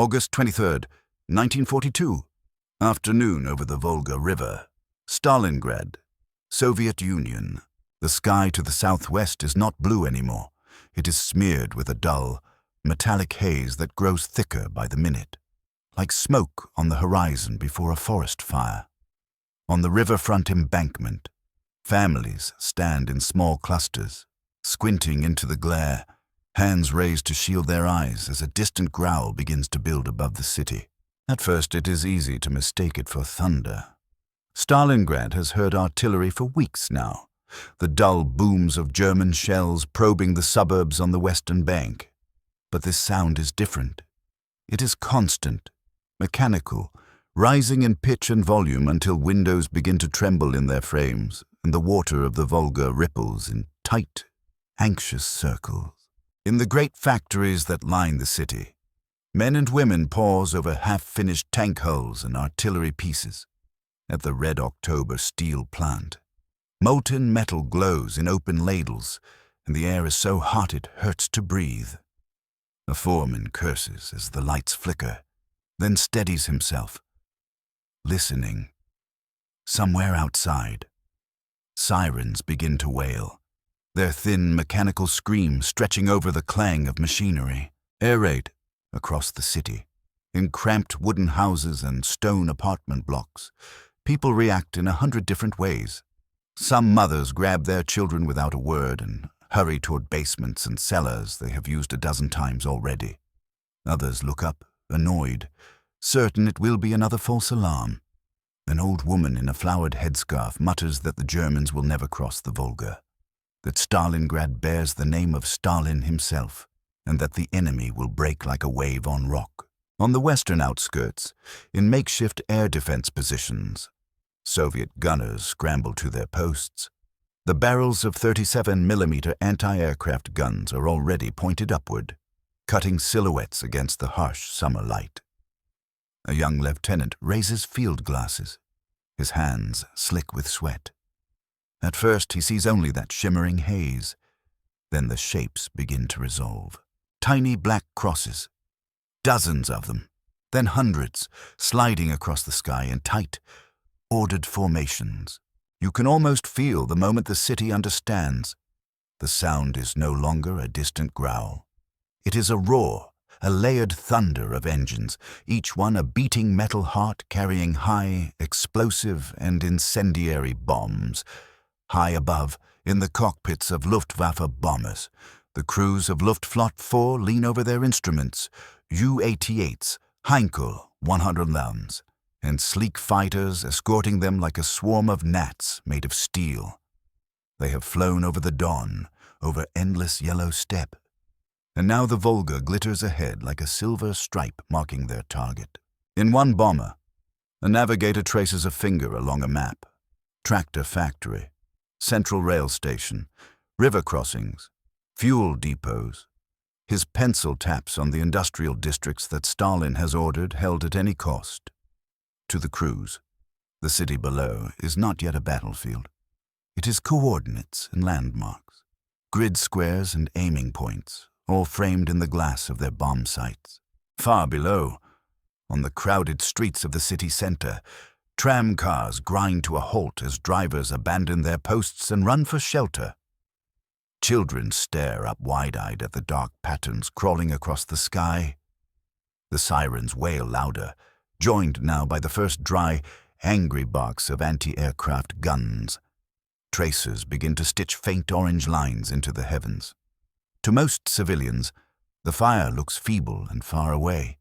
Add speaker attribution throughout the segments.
Speaker 1: August 23rd, 1942. Afternoon over the Volga River. Stalingrad, Soviet Union. The sky to the southwest is not blue anymore. It is smeared with a dull, metallic haze that grows thicker by the minute, like smoke on the horizon before a forest fire. On the riverfront embankment, families stand in small clusters, squinting into the glare, hands raised to shield their eyes as a distant growl begins to build above the city. At first, it is easy to mistake it for thunder. Stalingrad has heard artillery for weeks now, the dull booms of German shells probing the suburbs on the western bank. But this sound is different. It is constant, mechanical, rising in pitch and volume until windows begin to tremble in their frames and the water of the Volga ripples in tight, anxious circles. In the great factories that line the city, men and women pause over half-finished tank hulls and artillery pieces. At the Red October steel plant, molten metal glows in open ladles, and the air is so hot it hurts to breathe. A foreman curses as the lights flicker, then steadies himself, listening. Somewhere outside, sirens begin to wail, their thin mechanical scream stretching over the clang of machinery. Air raid across the city. In cramped wooden houses and stone apartment blocks, people react in 100 different ways. Some mothers grab their children without a word and hurry toward basements and cellars they have used a dozen times already. Others look up, annoyed, certain it will be another false alarm. An old woman in a flowered headscarf mutters that the Germans will never cross the Volga, that Stalingrad bears the name of Stalin himself, and that the enemy will break like a wave on rock. On the western outskirts, in makeshift air defense positions, Soviet gunners scramble to their posts. The barrels of 37mm anti-aircraft guns are already pointed upward, cutting silhouettes against the harsh summer light. A young lieutenant raises field glasses, his hands slick with sweat. At first, he sees only that shimmering haze. Then the shapes begin to resolve. Tiny black crosses, dozens of them, then hundreds, sliding across the sky in tight, ordered formations. You can almost feel the moment the city understands. The sound is no longer a distant growl. It is a roar, a layered thunder of engines, each one a beating metal heart carrying high, explosive and incendiary bombs. High above, in the cockpits of Luftwaffe bombers, the crews of Luftwaffe 4 lean over their instruments, U-88s, Heinkel 100s, and sleek fighters escorting them like a swarm of gnats made of steel. They have flown over the Don, over endless yellow steppe, and now the Volga glitters ahead like a silver stripe marking their target. In one bomber, a navigator traces a finger along a map. Tractor factory, central rail station, river crossings, fuel depots. His pencil taps on the industrial districts that Stalin has ordered held at any cost. To the crews, the city below is not yet a battlefield. It is coordinates and landmarks, grid squares and aiming points, all framed in the glass of their bomb sites. Far below, on the crowded streets of the city center, tram cars grind to a halt as drivers abandon their posts and run for shelter. Children stare up wide-eyed at the dark patterns crawling across the sky. The sirens wail louder, joined now by the first dry, angry barks of anti-aircraft guns. Tracers begin to stitch faint orange lines into the heavens. To most civilians, the fire looks feeble and far away.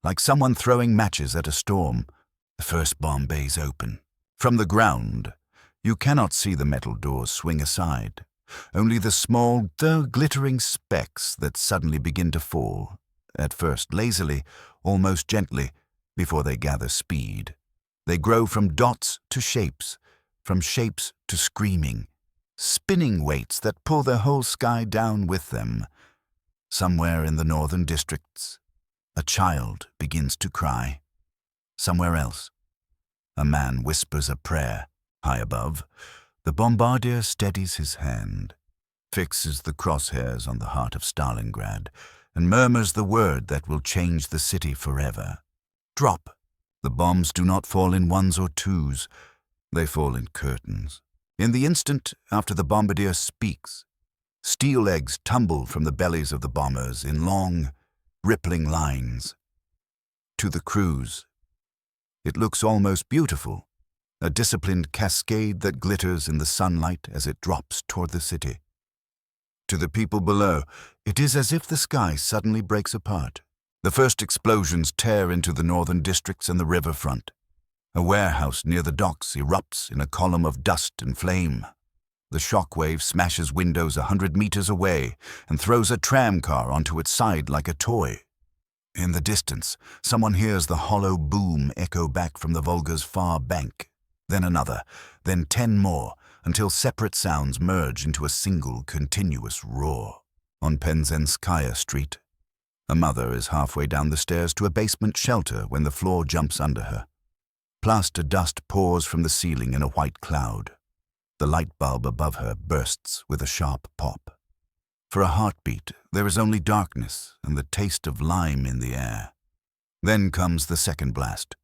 Speaker 1: Like someone throwing matches at a storm, the first bomb bays open. From the ground, you cannot see the metal doors swing aside, only the small, though glittering specks that suddenly begin to fall, at first lazily, almost gently, before they gather speed. They grow from dots to shapes, from shapes to screaming, spinning weights that pull their whole sky down with them. Somewhere in the northern districts, a child begins to cry. Somewhere else, a man whispers a prayer. High above, the bombardier steadies his hand, fixes the crosshairs on the heart of Stalingrad, and murmurs the word that will change the city forever. Drop. The bombs do not fall in ones or twos. They fall in curtains. In the instant after the bombardier speaks, steel eggs tumble from the bellies of the bombers in long, rippling lines. To the crews, it looks almost beautiful, a disciplined cascade that glitters in the sunlight as it drops toward the city. To the people below, it is as if the sky suddenly breaks apart. The first explosions tear into the northern districts and the riverfront. A warehouse near the docks erupts in a column of dust and flame. The shockwave smashes windows 100 meters away and throws a tram car onto its side like a toy. In the distance, someone hears the hollow boom echo back from the Volga's far bank. Then another, then 10 more, until separate sounds merge into a single continuous roar. On Penzenskaya Street, a mother is halfway down the stairs to a basement shelter when the floor jumps under her. Plaster dust pours from the ceiling in a white cloud. The light bulb above her bursts with a sharp pop. For a heartbeat, there is only darkness and the taste of lime in the air. Then comes the second blast,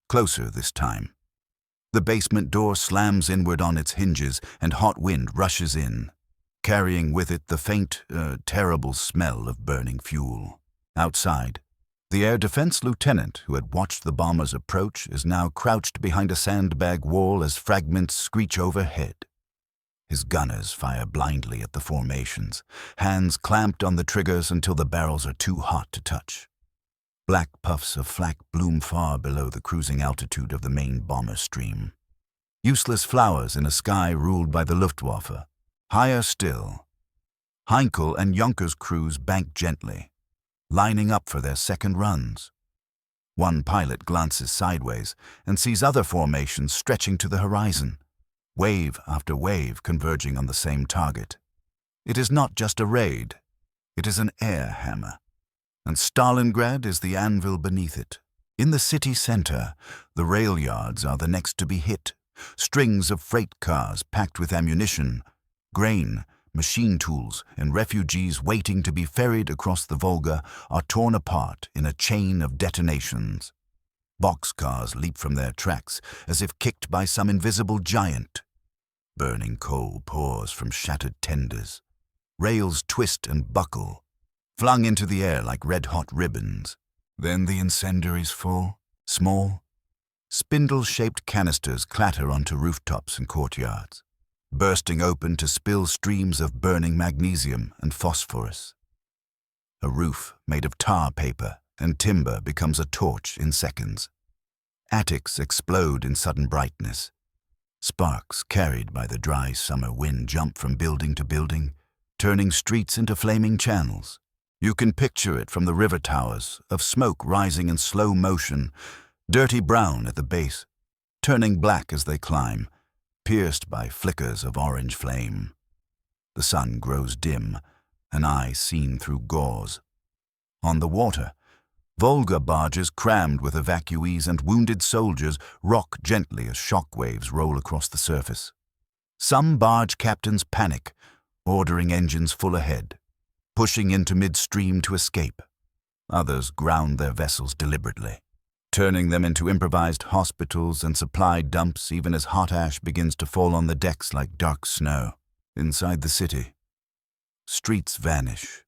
Speaker 1: closer this time. The basement door slams inward on its hinges and hot wind rushes in, carrying with it the faint, terrible smell of burning fuel. Outside, the air defense lieutenant who had watched the bombers approach is now crouched behind a sandbag wall as fragments screech overhead. His gunners fire blindly at the formations, hands clamped on the triggers until the barrels are too hot to touch. Black puffs of flak bloom far below the cruising altitude of the main bomber stream. Useless flowers in a sky ruled by the Luftwaffe. Higher still, Heinkel and Junker's crews bank gently, lining up for their second runs. One pilot glances sideways and sees other formations stretching to the horizon, wave after wave converging on the same target. It is not just a raid, it is an air hammer. And Stalingrad is the anvil beneath it. In the city center, the rail yards are the next to be hit. Strings of freight cars packed with ammunition, grain, machine tools, and refugees waiting to be ferried across the Volga are torn apart in a chain of detonations. Boxcars leap from their tracks as if kicked by some invisible giant. Burning coal pours from shattered tenders. Rails twist and buckle, flung into the air like red-hot ribbons. Then the incendiaries fall, small. Spindle-shaped canisters clatter onto rooftops and courtyards, bursting open to spill streams of burning magnesium and phosphorus. A roof made of tar paper and timber becomes a torch in seconds. Attics explode in sudden brightness. Sparks carried by the dry summer wind jump from building to building, turning streets into flaming channels. You can picture it from the river towers, of smoke rising in slow motion, dirty brown at the base, turning black as they climb, pierced by flickers of orange flame. The sun grows dim, an eye seen through gauze. On the water, Volga barges crammed with evacuees and wounded soldiers rock gently as shock waves roll across the surface. Some barge captains panic, ordering engines full ahead, pushing into midstream to escape. Others ground their vessels deliberately, turning them into improvised hospitals and supply dumps even as hot ash begins to fall on the decks like dark snow. Inside the city, streets vanish.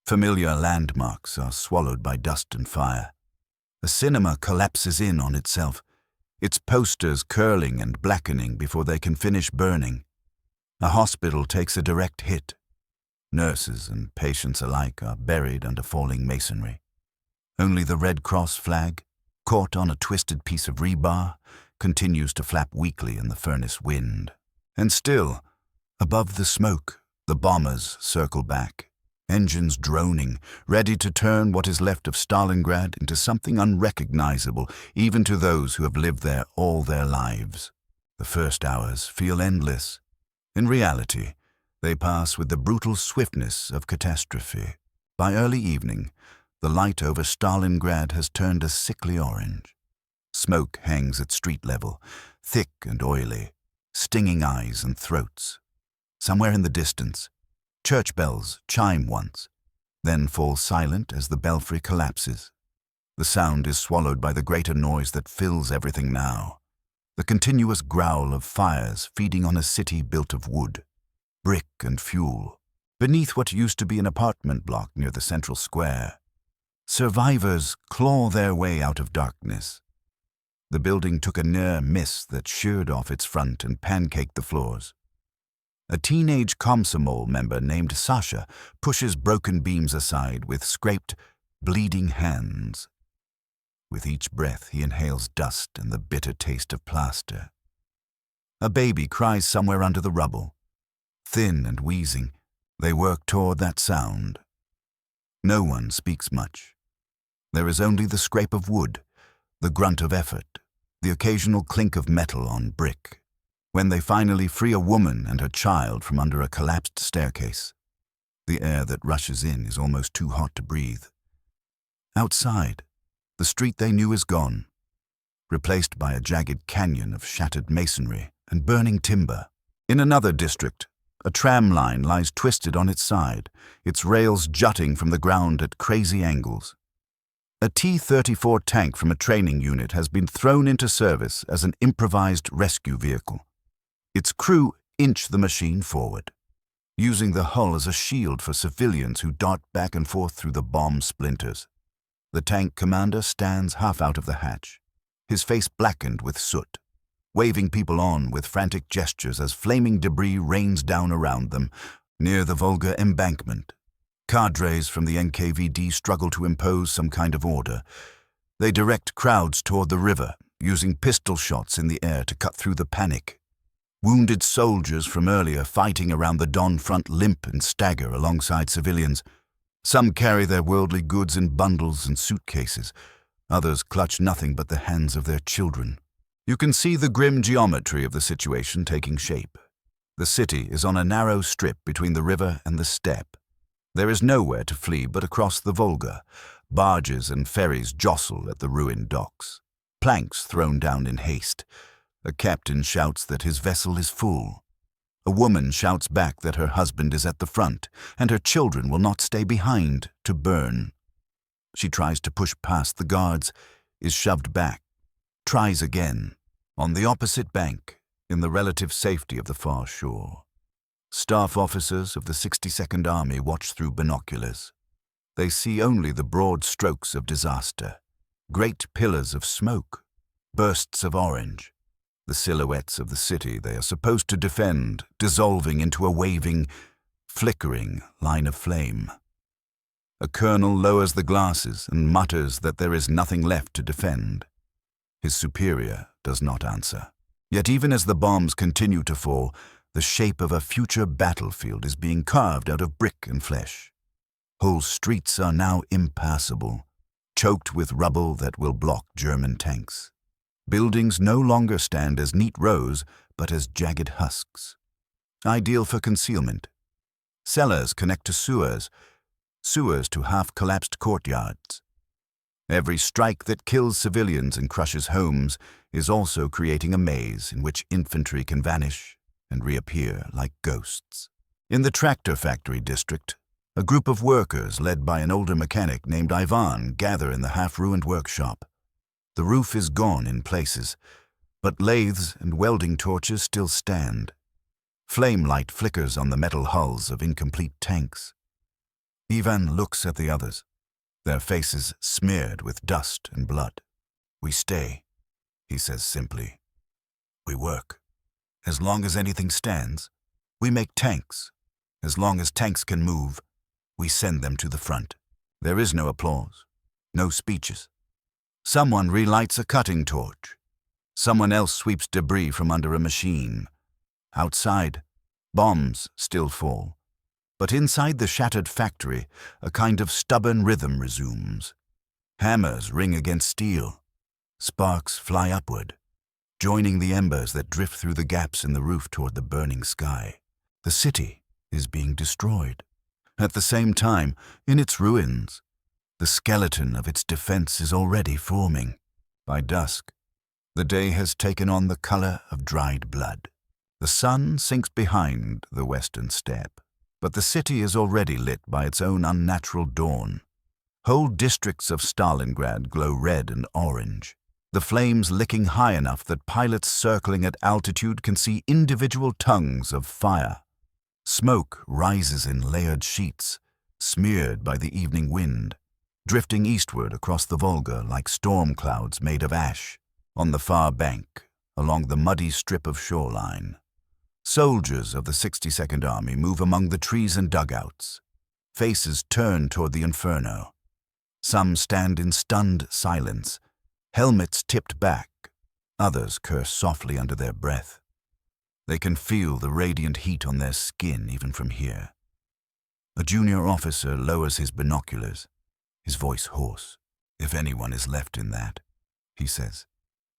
Speaker 1: Familiar landmarks are swallowed by dust and fire. A cinema collapses in on itself, its posters curling and blackening before they can finish burning. A hospital takes a direct hit. Nurses and patients alike are buried under falling masonry. Only the Red Cross flag, caught on a twisted piece of rebar, continues to flap weakly in the furnace wind. And still, above the smoke, the bombers circle back, engines droning, ready to turn what is left of Stalingrad into something unrecognizable even to those who have lived there all their lives. The first hours feel endless. In reality, they pass with the brutal swiftness of catastrophe. By early evening, the light over Stalingrad has turned a sickly orange. Smoke hangs at street level, thick and oily, stinging eyes and throats. Somewhere in the distance, church bells chime once, then falls silent as the belfry collapses. The sound is swallowed by the greater noise that fills everything now, the continuous growl of fires feeding on a city built of wood, brick and fuel, beneath what used to be an apartment block near the central square. Survivors claw their way out of darkness. The building took a near miss that sheared off its front and pancaked the floors. A teenage Komsomol member named Sasha pushes broken beams aside with scraped, bleeding hands. With each breath, he inhales dust and the bitter taste of plaster. A baby cries somewhere under the rubble. Thin and wheezing, they work toward that sound. No one speaks much. There is only the scrape of wood, the grunt of effort, the occasional clink of metal on brick. When they finally free a woman and her child from under a collapsed staircase, the air that rushes in is almost too hot to breathe. Outside, the street they knew is gone, replaced by a jagged canyon of shattered masonry and burning timber. In another district, a tram line lies twisted on its side, its rails jutting from the ground at crazy angles. A T-34 tank from a training unit has been thrown into service as an improvised rescue vehicle. Its crew inch the machine forward, using the hull as a shield for civilians who dart back and forth through the bomb splinters. The tank commander stands half out of the hatch, his face blackened with soot, waving people on with frantic gestures as flaming debris rains down around them. Near the Volga embankment, cadres from the NKVD struggle to impose some kind of order. They direct crowds toward the river, using pistol shots in the air to cut through the panic. Wounded soldiers from earlier fighting around the Don front limp and stagger alongside civilians. Some carry their worldly goods in bundles and suitcases. Others clutch nothing but the hands of their children. You can see the grim geometry of the situation taking shape. The city is on a narrow strip between the river and the steppe. There is nowhere to flee but across the Volga. Barges and ferries jostle at the ruined docks. Planks thrown down in haste. A captain shouts that his vessel is full. A woman shouts back that her husband is at the front and her children will not stay behind to burn. She tries to push past the guards, is shoved back, tries again. On the opposite bank, in the relative safety of the far shore, staff officers of the 62nd Army watch through binoculars. They see only the broad strokes of disaster, great pillars of smoke, bursts of orange, the silhouettes of the city they are supposed to defend, dissolving into a waving, flickering line of flame. A colonel lowers the glasses and mutters that there is nothing left to defend. His superior does not answer. Yet even as the bombs continue to fall, the shape of a future battlefield is being carved out of brick and flesh. Whole streets are now impassable, choked with rubble that will block German tanks. Buildings no longer stand as neat rows, but as jagged husks. Ideal for concealment. Cellars connect to sewers, sewers to half-collapsed courtyards. Every strike that kills civilians and crushes homes is also creating a maze in which infantry can vanish and reappear like ghosts. In the tractor factory district, a group of workers led by an older mechanic named Ivan gather in the half-ruined workshop. The roof is gone in places, but lathes and welding torches still stand. Flame light flickers on the metal hulls of incomplete tanks. Ivan looks at the others, their faces smeared with dust and blood. "We stay," he says simply. "We work. As long as anything stands, we make tanks. As long as tanks can move, we send them to the front." There is no applause, no speeches. Someone relights a cutting torch. Someone else sweeps debris from under a machine. Outside, bombs still fall. But inside the shattered factory, a kind of stubborn rhythm resumes. Hammers ring against steel. Sparks fly upward, joining the embers that drift through the gaps in the roof toward the burning sky. The city is being destroyed. At the same time, in its ruins, the skeleton of its defense is already forming. By dusk, the day has taken on the color of dried blood. The sun sinks behind the western steppe. But the city is already lit by its own unnatural dawn. Whole districts of Stalingrad glow red and orange, the flames licking high enough that pilots circling at altitude can see individual tongues of fire. Smoke rises in layered sheets, smeared by the evening wind, drifting eastward across the Volga like storm clouds made of ash. On the far bank, along the muddy strip of shoreline, soldiers of the 62nd Army move among the trees and dugouts, faces turned toward the inferno. Some stand in stunned silence, helmets tipped back. Others curse softly under their breath. They can feel the radiant heat on their skin even from here. A junior officer lowers his binoculars, his voice hoarse. "If anyone is left in that," he says,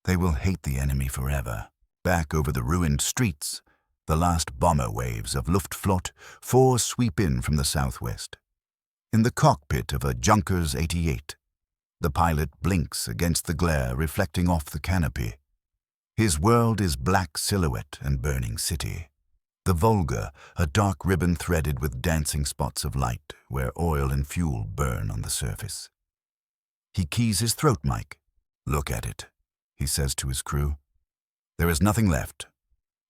Speaker 1: "they will hate the enemy forever." Back over the ruined streets, the last bomber waves of Luftwaffe 4 sweep in from the southwest. In the cockpit of a Junkers 88, the pilot blinks against the glare reflecting off the canopy. His world is black silhouette and burning city. The Volga, a dark ribbon threaded with dancing spots of light where oil and fuel burn on the surface. He keys his throat mic. "Look at it," he says to his crew. "There is nothing left.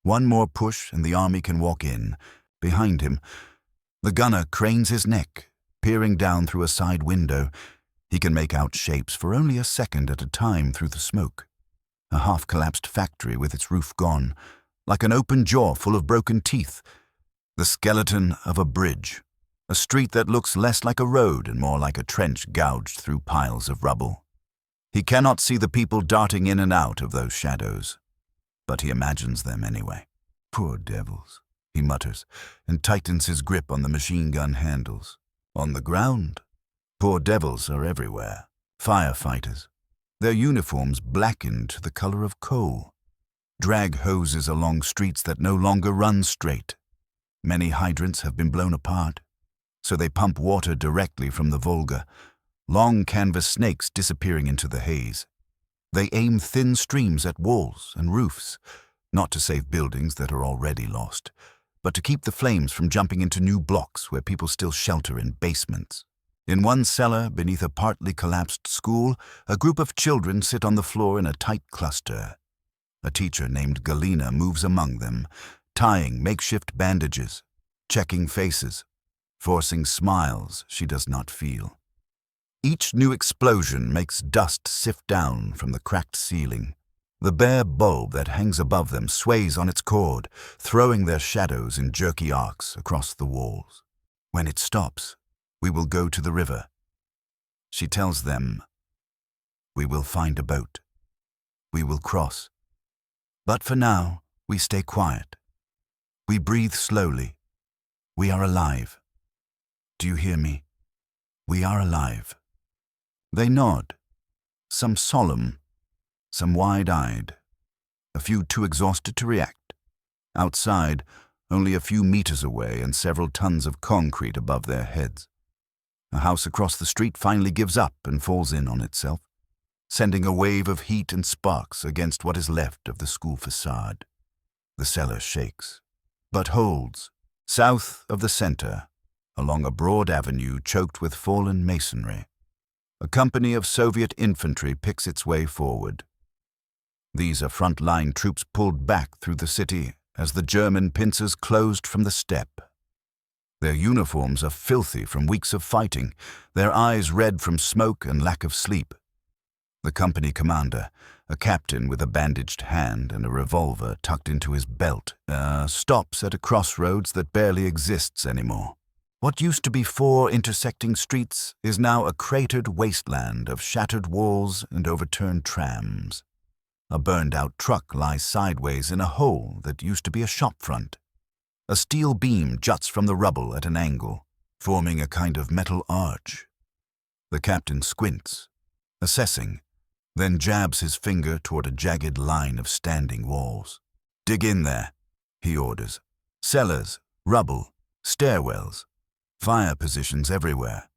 Speaker 1: One more push and the army can walk in." Behind him, the gunner cranes his neck, peering down through a side window. He can make out shapes for only a second at a time through the smoke. A half-collapsed factory with its roof gone, like an open jaw full of broken teeth. The skeleton of a bridge, a street that looks less like a road and more like a trench gouged through piles of rubble. He cannot see the people darting in and out of those shadows, but he imagines them anyway. "Poor devils," he mutters, and tightens his grip on the machine gun handles. On the ground, poor devils are everywhere. Firefighters, their uniforms blackened to the color of coal. Drag hoses along streets that no longer run straight. Many hydrants have been blown apart, so they pump water directly from the Volga, long canvas snakes disappearing into the haze. They aim thin streams at walls and roofs, not to save buildings that are already lost, but to keep the flames from jumping into new blocks where people still shelter in basements. In one cellar, beneath a partly collapsed school, a group of children sit on the floor in a tight cluster. A teacher named Galina moves among them, tying makeshift bandages, checking faces, forcing smiles she does not feel. Each new explosion makes dust sift down from the cracked ceiling. The bare bulb that hangs above them sways on its cord, throwing their shadows in jerky arcs across the walls. When it stops, we will go to the river. She tells them, we will find a boat. We will cross. But for now, we stay quiet. We breathe slowly. We are alive. Do you hear me? We are alive. They nod, some solemn, some wide-eyed, a few too exhausted to react. Outside, only a few meters away and several tons of concrete above their heads. A house across the street finally gives up and falls in on itself, sending a wave of heat and sparks against what is left of the school facade. The cellar shakes, but holds, south of the center, along a broad avenue choked with fallen masonry. A company of Soviet infantry picks its way forward. These are front-line troops pulled back through the city as the German pincers closed from the steppe. Their uniforms are filthy from weeks of fighting, their eyes red from smoke and lack of sleep. The company commander, a captain with a bandaged hand and a revolver tucked into his belt, stops at a crossroads that barely exists anymore. What used to be 4 intersecting streets is now a cratered wasteland of shattered walls and overturned trams. A burned-out truck lies sideways in a hole that used to be a shop front. A steel beam juts from the rubble at an angle, forming a kind of metal arch. The captain squints, assessing, then jabs his finger toward a jagged line of standing walls. "Dig in there," he orders. Cellars, rubble, stairwells, fire positions everywhere.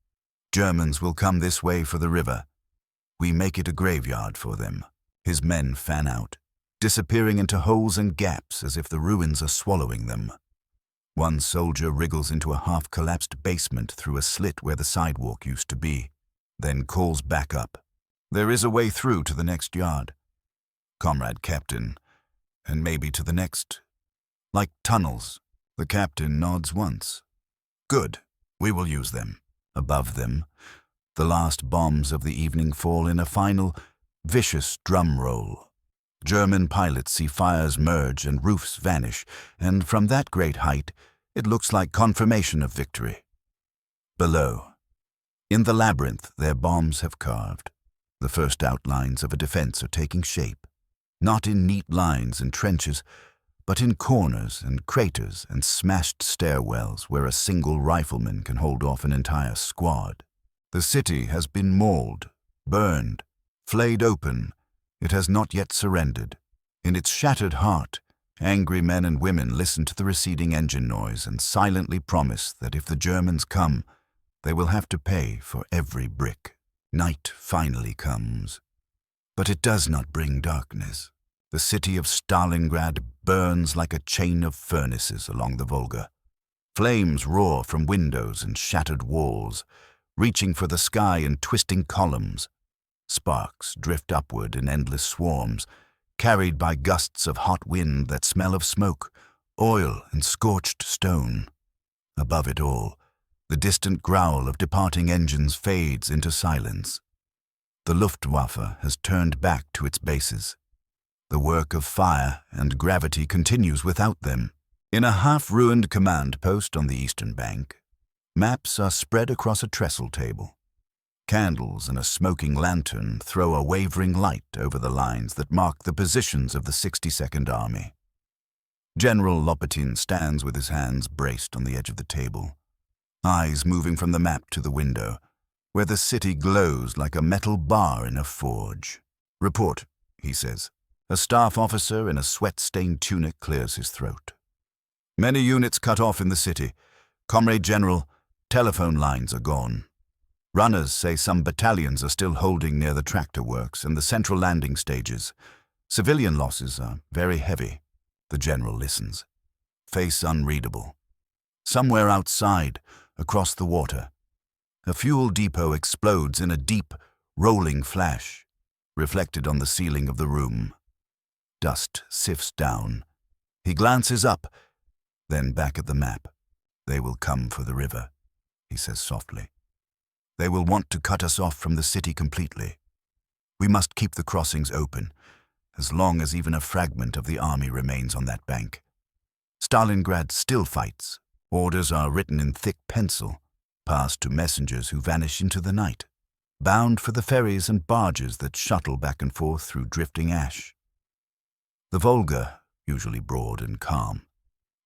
Speaker 1: Germans will come this way for the river. We make it a graveyard for them. His men fan out, disappearing into holes and gaps as if the ruins are swallowing them. One soldier wriggles into a half-collapsed basement through a slit where the sidewalk used to be, then calls back up. There is a way through to the next yard. Comrade Captain, and maybe to the next. Like tunnels. The captain nods once. Good, we will use them. Above them, the last bombs of the evening fall in a final, vicious drum roll. German pilots see fires merge and roofs vanish, and from that great height, it looks like confirmation of victory. Below, in the labyrinth their bombs have carved. The first outlines of a defense are taking shape, not in neat lines and trenches, but in corners and craters and smashed stairwells where a single rifleman can hold off an entire squad. The city has been mauled, burned, flayed open. It has not yet surrendered. In its shattered heart, angry men and women listen to the receding engine noise and silently promise that if the Germans come, they will have to pay for every brick. Night finally comes. But it does not bring darkness. The city of Stalingrad burns like a chain of furnaces along the Volga. Flames roar from windows and shattered walls, reaching for the sky in twisting columns. Sparks drift upward in endless swarms, carried by gusts of hot wind that smell of smoke, oil, and scorched stone. Above it all, the distant growl of departing engines fades into silence. The Luftwaffe has turned back to its bases. The work of fire and gravity continues without them. In a half-ruined command post on the eastern bank, maps are spread across a trestle table. Candles and a smoking lantern throw a wavering light over the lines that mark the positions of the 62nd Army. General Lopatin stands with his hands braced on the edge of the table, eyes moving from the map to the window, where the city glows like a metal bar in a forge. "Report," he says. A staff officer in a sweat-stained tunic clears his throat. "Many units cut off in the city. Comrade General, telephone lines are gone. Runners say some battalions are still holding near the tractor works and the central landing stages. Civilian losses are very heavy." The general listens, face unreadable. Somewhere outside, across the water, a fuel depot explodes in a deep, rolling flash, reflected on the ceiling of the room. Dust sifts down. He glances up, then back at the map. "They will come for the river," he says softly. "They will want to cut us off from the city completely. We must keep the crossings open, as long as even a fragment of the army remains on that bank. Stalingrad still fights. Orders are written in thick pencil, passed to messengers who vanish into the night, bound for the ferries and barges that shuttle back and forth through drifting ash. The Volga, usually broad and calm,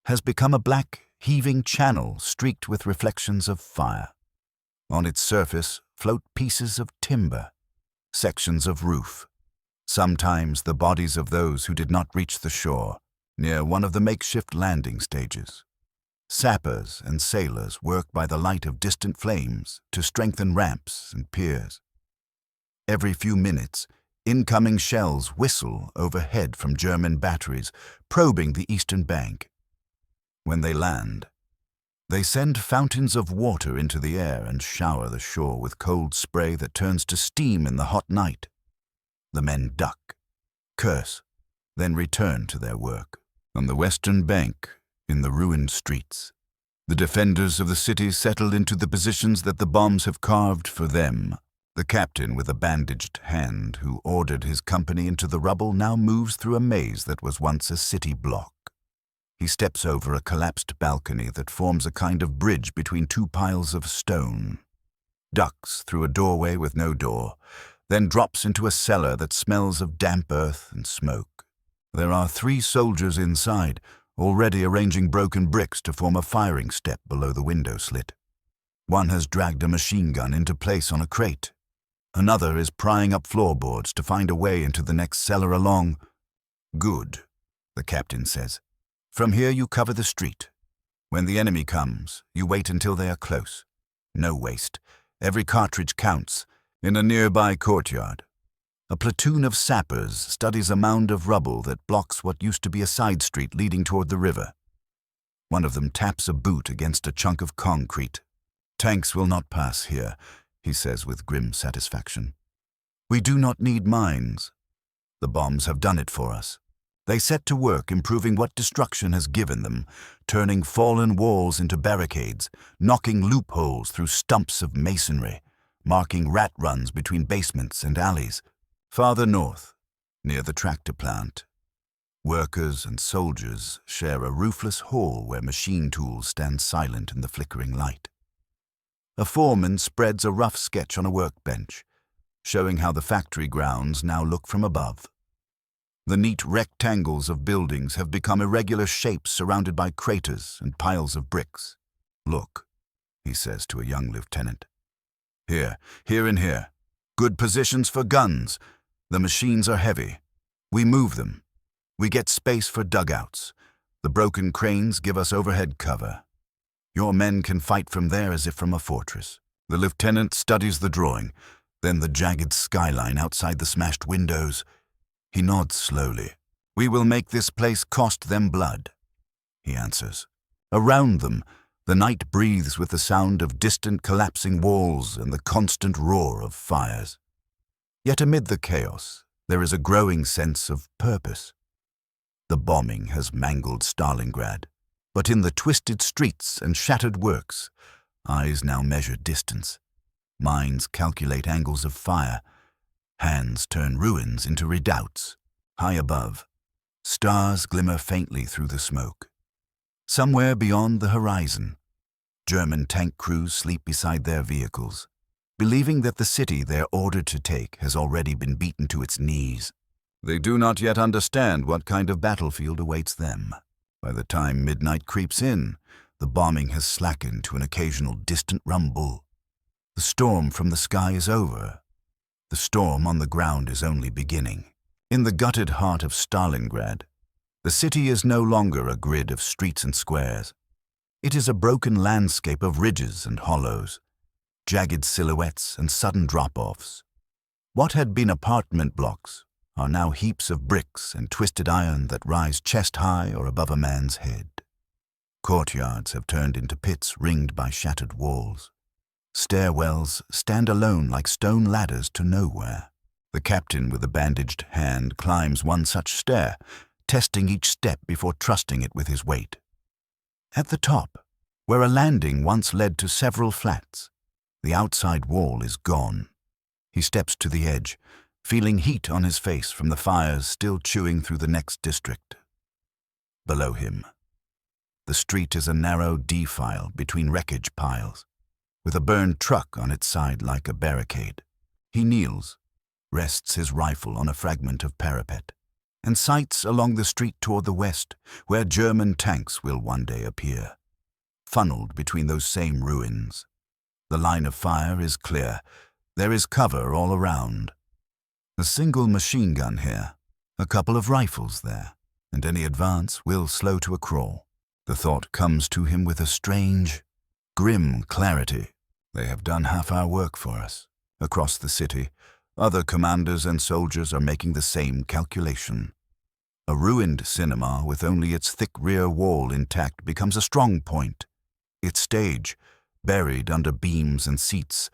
Speaker 1: has become a black, heaving channel streaked with reflections of fire. On its surface float pieces of timber, sections of roof, sometimes the bodies of those who did not reach the shore, near one of the makeshift landing stages. Sappers and sailors work by the light of distant flames to strengthen ramps and piers. Every few minutes, incoming shells whistle overhead from German batteries, probing the eastern bank. When they land, they send fountains of water into the air and shower the shore with cold spray that turns to steam in the hot night. The men duck, curse, then return to their work. On the western bank, in the ruined streets, the defenders of the city settle into the positions that the bombs have carved for them. The captain with a bandaged hand who ordered his company into the rubble now moves through a maze that was once a city block. He steps over a collapsed balcony that forms a kind of bridge between two piles of stone, ducks through a doorway with no door, then drops into a cellar that smells of damp earth and smoke. There are 3 soldiers inside, already arranging broken bricks to form a firing step below the window slit. One has dragged a machine gun into place on a crate. Another is prying up floorboards to find a way into the next cellar along. "Good," the captain says. "From here you cover the street. When the enemy comes, you wait until they are close. No waste. Every cartridge counts. In a nearby courtyard, a platoon of sappers studies a mound of rubble that blocks what used to be a side street leading toward the river. One of them taps a boot against a chunk of concrete. "Tanks will not pass here," he says with grim satisfaction. "We do not need mines. The bombs have done it for us." They set to work improving what destruction has given them, turning fallen walls into barricades, knocking loopholes through stumps of masonry, marking rat runs between basements and alleys. Farther north, near the tractor plant, workers and soldiers share a roofless hall where machine tools stand silent in the flickering light. A foreman spreads a rough sketch on a workbench, showing how the factory grounds now look from above. The neat rectangles of buildings have become irregular shapes surrounded by craters and piles of bricks. "Look," he says to a young lieutenant. Here and here. Good positions for guns. The machines are heavy. We move them. We get space for dugouts. The broken cranes give us overhead cover. Your men can fight from there as if from a fortress." The lieutenant studies the drawing, then the jagged skyline outside the smashed windows. He nods slowly. "We will make this place cost them blood," he answers. Around them, the night breathes with the sound of distant collapsing walls and the constant roar of fires. Yet amid the chaos, there is a growing sense of purpose. The bombing has mangled Stalingrad, but in the twisted streets and shattered works, eyes now measure distance. Minds calculate angles of fire. Hands turn ruins into redoubts. High above, stars glimmer faintly through the smoke. Somewhere beyond the horizon, German tank crews sleep beside their vehicles, believing that the city they're ordered to take has already been beaten to its knees. They do not yet understand what kind of battlefield awaits them. By the time midnight creeps in, the bombing has slackened to an occasional distant rumble. The storm from the sky is over. The storm on the ground is only beginning. In the gutted heart of Stalingrad, the city is no longer a grid of streets and squares. It is a broken landscape of ridges and hollows, jagged silhouettes and sudden drop-offs. What had been apartment blocks are now heaps of bricks and twisted iron that rise chest-high or above a man's head. Courtyards have turned into pits ringed by shattered walls. Stairwells stand alone like stone ladders to nowhere. The captain with a bandaged hand climbs one such stair, testing each step before trusting it with his weight. At the top, where a landing once led to several flats, the outside wall is gone. He steps to the edge, feeling heat on his face from the fires still chewing through the next district. Below him, the street is a narrow defile between wreckage piles, with a burned truck on its side like a barricade. He kneels, rests his rifle on a fragment of parapet, and sights along the street toward the west, where German tanks will one day appear, funneled between those same ruins. The line of fire is clear. There is cover all around. A single machine gun here, a couple of rifles there, and any advance will slow to a crawl. The thought comes to him with a strange, grim clarity. They have done half our work for us. Across the city, other commanders and soldiers are making the same calculation. A ruined cinema with only its thick rear wall intact becomes a strong point. Its stage, buried under beams and seats,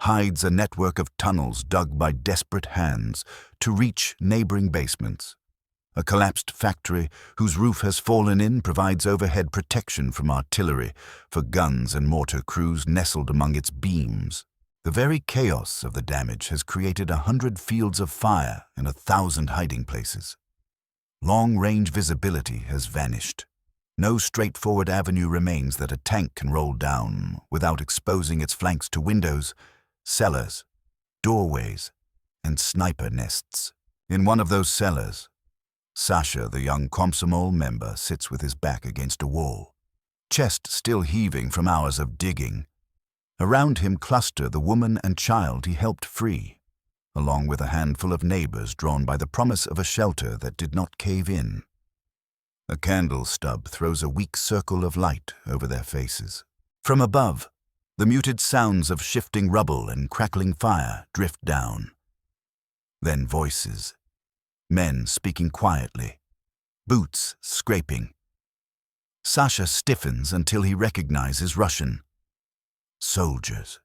Speaker 1: hides a network of tunnels dug by desperate hands to reach neighboring basements. A collapsed factory whose roof has fallen in provides overhead protection from artillery for guns and mortar crews nestled among its beams. The very chaos of the damage has created 100 fields of fire and 1,000 hiding places. Long-range visibility has vanished. No straightforward avenue remains that a tank can roll down without exposing its flanks to windows, cellars, doorways, and sniper nests. In one of those cellars, Sasha, the young Komsomol member, sits with his back against a wall, chest still heaving from hours of digging. Around him cluster the woman and child he helped free, along with a handful of neighbors drawn by the promise of a shelter that did not cave in. A candle stub throws a weak circle of light over their faces. From above, the muted sounds of shifting rubble and crackling fire drift down. Then voices. Men speaking quietly, boots scraping. Sasha stiffens until he recognizes Russian. Soldiers.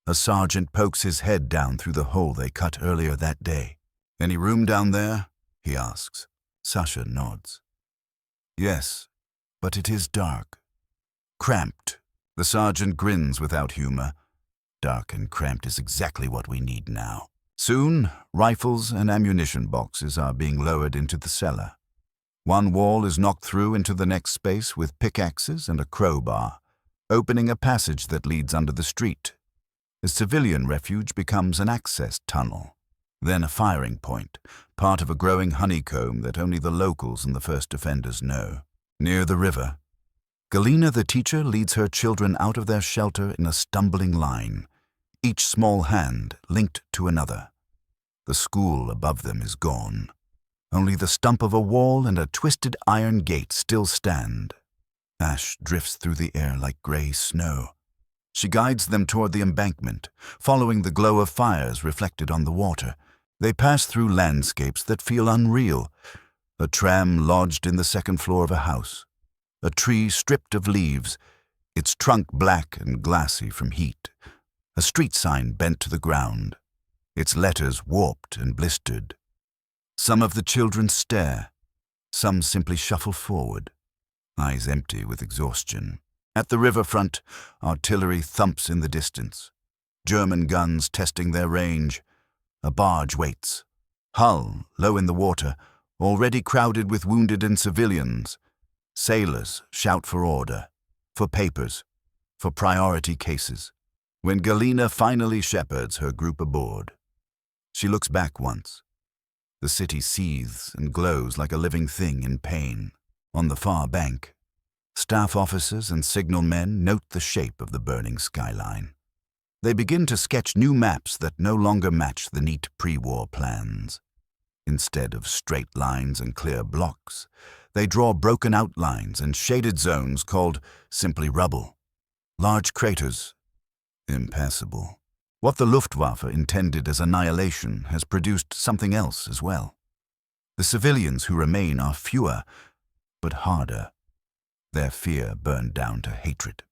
Speaker 1: A sergeant pokes his head down through the hole they cut earlier that day. "Any room down there?" he asks. Sasha nods. "Yes, but it is dark. Cramped." The sergeant grins without humor. "Dark and cramped is exactly what we need now." Soon, rifles and ammunition boxes are being lowered into the cellar. One wall is knocked through into the next space with pickaxes and a crowbar, opening a passage that leads under the street. The civilian refuge becomes an access tunnel, then a firing point, part of a growing honeycomb that only the locals and the first defenders know. Near the river, Galina the teacher leads her children out of their shelter in a stumbling line, each small hand linked to another. The school above them is gone. Only the stump of a wall and a twisted iron gate still stand. Ash drifts through the air like gray snow. She guides them toward the embankment, following the glow of fires reflected on the water. They pass through landscapes that feel unreal. A tram lodged in the second floor of a house. A tree stripped of leaves, its trunk black and glassy from heat. A street sign bent to the ground, its letters warped and blistered. Some of the children stare. Some simply shuffle forward, eyes empty with exhaustion. At the riverfront, artillery thumps in the distance. German guns testing their range. A barge waits. Hull, low in the water, already crowded with wounded and civilians. Sailors shout for order, for papers, for priority cases. When Galina finally shepherds her group aboard, she looks back once. The city seethes and glows like a living thing in pain. On the far bank, staff officers and signal men note the shape of the burning skyline. They begin to sketch new maps that no longer match the neat pre-war plans. Instead of straight lines and clear blocks, they draw broken outlines and shaded zones called simply rubble. Large craters, impassable. What the Luftwaffe intended as annihilation has produced something else as well. The civilians who remain are fewer, but harder. Their fear burned down to hatred.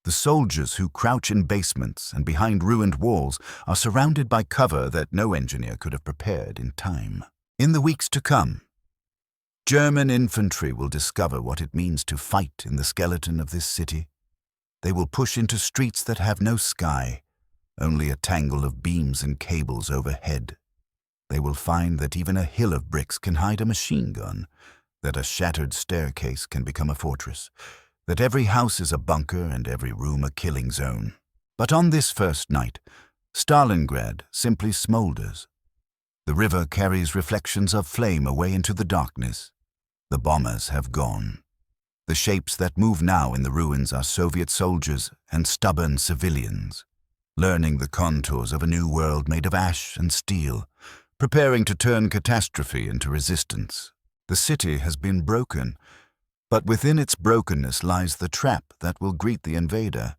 Speaker 1: The soldiers who crouch in basements and behind ruined walls are surrounded by cover that no engineer could have prepared in time. In the weeks to come, German infantry will discover what it means to fight in the skeleton of this city. They will push into streets that have no sky, only a tangle of beams and cables overhead. They will find that even a hill of bricks can hide a machine gun, that a shattered staircase can become a fortress, that every house is a bunker and every room a killing zone. But on this first night, Stalingrad simply smolders. The river carries reflections of flame away into the darkness. The bombers have gone. The shapes that move now in the ruins are Soviet soldiers and stubborn civilians, learning the contours of a new world made of ash and steel, preparing to turn catastrophe into resistance. The city has been broken, but within its brokenness lies the trap that will greet the invader.